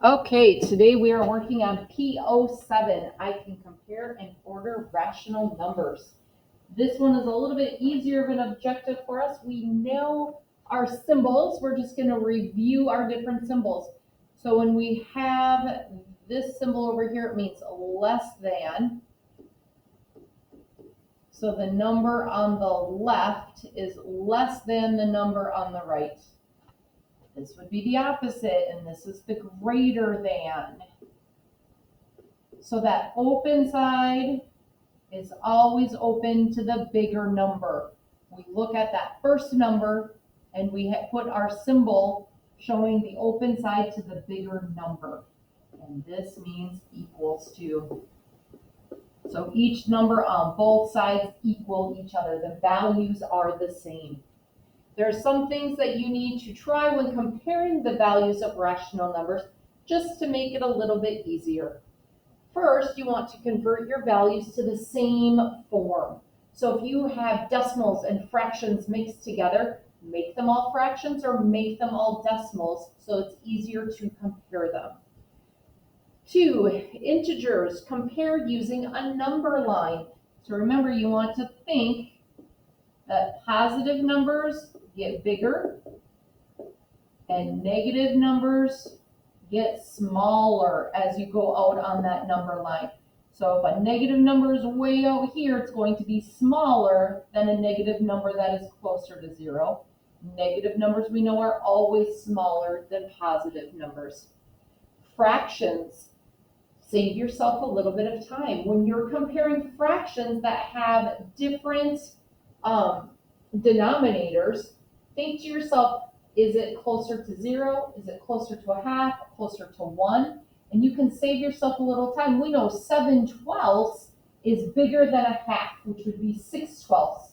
Okay, today we are working on PO7. I can compare and order rational numbers. This one is a little bit easier of an objective for us. We know our symbols. We're just going to review our different symbols. So when we have this symbol over here, it means less than. So the number on the left is less than the number on the right. This would be the opposite, and this is the greater than. So that open side is always open to the bigger number. We look at that first number and we put our symbol showing the open side to the bigger number. And this means equals to. So each number on both sides equal each other. The values are the same. There are some things that you need to try when comparing the values of rational numbers just to make it a little bit easier. First, you want to convert your values to the same form. So if you have decimals and fractions mixed together, make them all fractions or make them all decimals so it's easier to compare them. 2, integers, compare using a number line. So remember, you want to think that positive numbers get bigger and negative numbers get smaller as you go out on that number line. So if a negative number is way out here, it's going to be smaller than a negative number that is closer to 0. Negative numbers we know are always smaller than positive numbers. Fractions. Save yourself a little bit of time. When you're comparing fractions that have different denominators, think to yourself, is it closer to 0? Is it closer to a half? Closer to 1? And you can save yourself a little time. We know 7/12 is bigger than a half, which would be 6/12.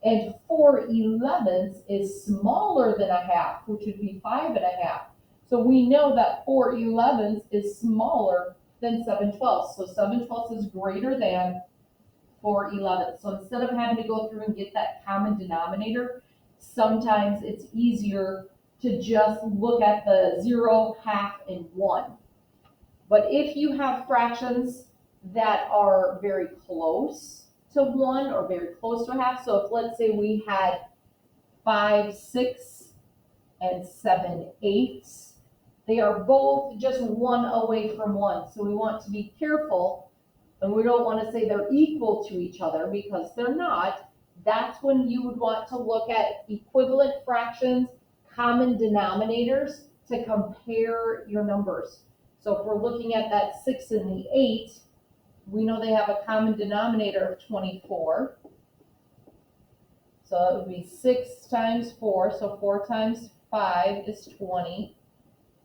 And 4/11 is smaller than a half, which would be 5.5. So we know that 4/11 is smaller than 7/12. So 7/12 is greater than 4/11. So instead of having to go through and get that common denominator, sometimes it's easier to just look at the 0, half, and 1. But if you have fractions that are very close to 1 or very close to a half, so if let's say we had 5/6 and 7/8, they are both just 1 away from 1. So we want to be careful, and we don't want to say they're equal to each other because they're not. That's when you would want to look at equivalent fractions, common denominators, to compare your numbers. So if we're looking at that 6 and the 8, we know they have a common denominator of 24. So it would be 6 times 4, so 4 times 5 is 20.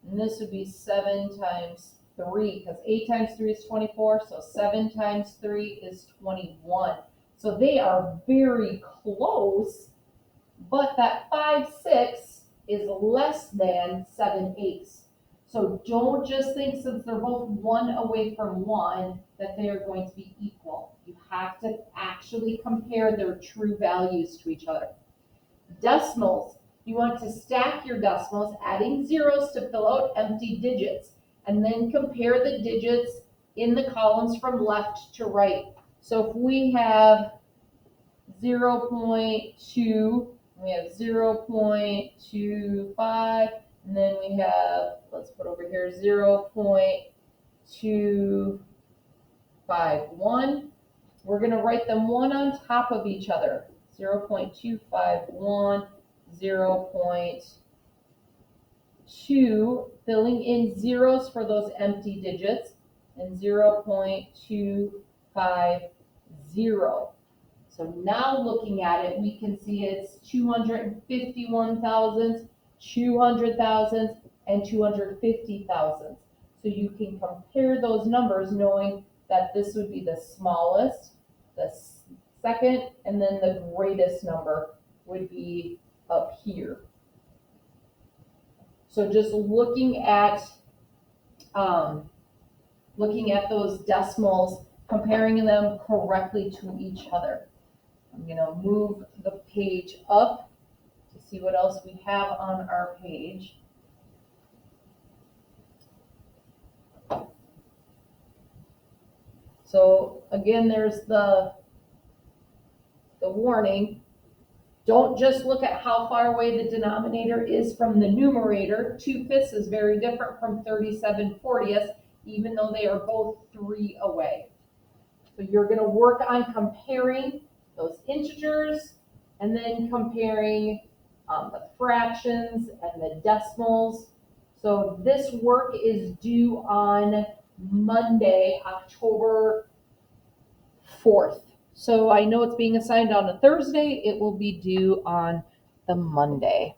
And this would be 7 times 3, because 8 times 3 is 24, so 7 times 3 is 21. So they are very close, but that 5/6 is less than 7/8. So don't just think since they're both 1 away from 1 that they are going to be equal. You have to actually compare their true values to each other. Decimals. You want to stack your decimals, adding zeros to fill out empty digits, and then compare the digits in the columns from left to right. So if we have 0.2, we have 0.25, and then we have, let's put over here, 0.251. We're going to write them one on top of each other. 0.251, 0.2, filling in zeros for those empty digits, and 0.250. So now looking at it, we can see it's 251,000, 200,000, and 250,000. So you can compare those numbers knowing that this would be the smallest, the second, and then the greatest number would be up here. So just looking at those decimals, comparing them correctly to each other. I'm going to move the page up to see what else we have on our page. So again, there's the warning. Don't just look at how far away the denominator is from the numerator. 2/5 is very different from 37/40, even though they are both 3 away. So you're going to work on comparing those integers and then comparing the fractions and the decimals. So this work is due on Monday, October 4th. So I know it's being assigned on a Thursday. It will be due on the Monday.